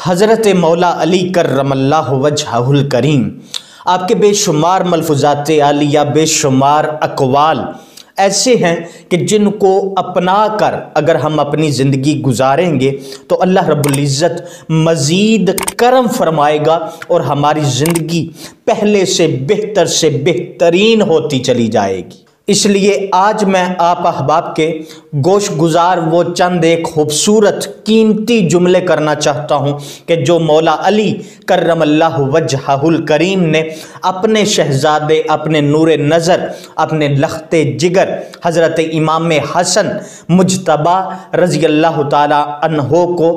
حضرت مولا علی کرم اللہ وجہہ الکریم آپ کے بے شمار ملفوظات عالیہ، بے شمار اقوال ایسے ہیں کہ جن کو اپنا کر اگر ہم اپنی زندگی گزاریں گے تو اللہ رب العزت مزید کرم فرمائے گا اور ہماری زندگی پہلے سے بہترین ہوتی چلی جائے گی۔ اس لیے آج میں آپ احباب کے گوش گزار وہ چند ایک خوبصورت قیمتی جملے کرنا چاہتا ہوں کہ جو مولا علی کرم اللہ وجہہ الکریم نے اپنے شہزادے، اپنے نور نظر، اپنے لخت جگر حضرت امام حسن مجتبیٰ رضی اللہ تعالی عنہ کو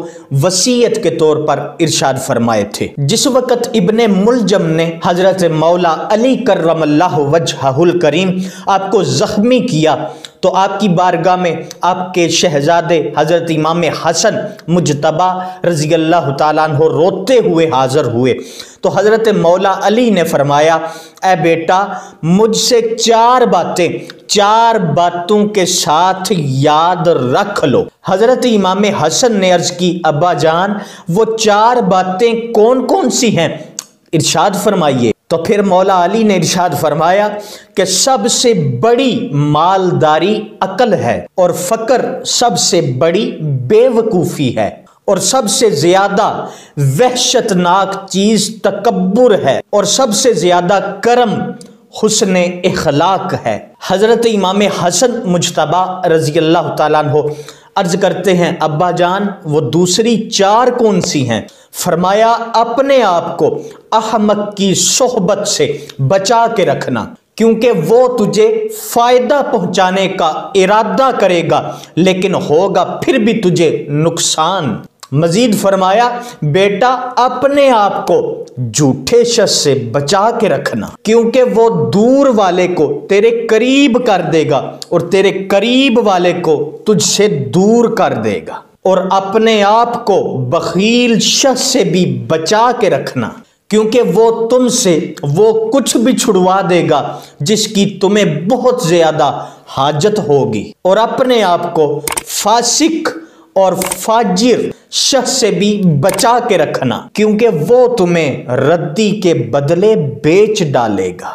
وصیت کے طور پر ارشاد فرمائے تھے۔ جس وقت ابن ملجم نے حضرت مولا علی کرم اللہ وجہہ الکریم آپ کو زخمی کیا تو آپ کی بارگاہ میں آپ کے شہزادے حضرت امام حسن مجتبیٰ رضی اللہ تعالیٰ عنہ روتے ہوئے حاضر ہوئے تو حضرت مولا علی نے فرمایا، اے بیٹا مجھ سے چار باتوں کے ساتھ یاد رکھ لو۔ حضرت امام حسن نے عرض کی، ابا جان وہ چار باتیں کون سی ہیں؟ ارشاد فرمائیے۔ تو پھر مولا علی نے ارشاد فرمایا کہ سب سے بڑی مالداری عقل ہے، اور فقر سب سے بڑی بے وقوفی ہے، اور سب سے زیادہ وحشتناک چیز تکبر ہے، اور سب سے زیادہ کرم حسن اخلاق ہے۔ حضرت امام حسن مجتبیٰ رضی اللہ تعالیٰ عنہ عرض کرتے ہیں، ابا جان وہ دوسری چار کون سی ہیں؟ فرمایا، اپنے آپ کو احمق کی صحبت سے بچا کے رکھنا، کیونکہ وہ تجھے فائدہ پہنچانے کا ارادہ کرے گا لیکن ہوگا پھر بھی تجھے نقصان۔ مزید فرمایا، بیٹا اپنے آپ کو جھوٹے شخص سے بچا کے رکھنا، کیونکہ وہ دور والے کو تیرے قریب کر دے گا اور تیرے قریب والے کو تجھ سے دور کر دے گا، اور اپنے آپ کو بخیل شخص سے بھی بچا کے رکھنا، کیونکہ وہ تم سے وہ کچھ بھی چھڑوا دے گا جس کی تمہیں بہت زیادہ حاجت ہوگی، اور اپنے آپ کو فاسق اور فاجر شخص سے بھی بچا کے رکھنا، کیونکہ وہ تمہیں ردی کے بدلے بیچ ڈالے گا۔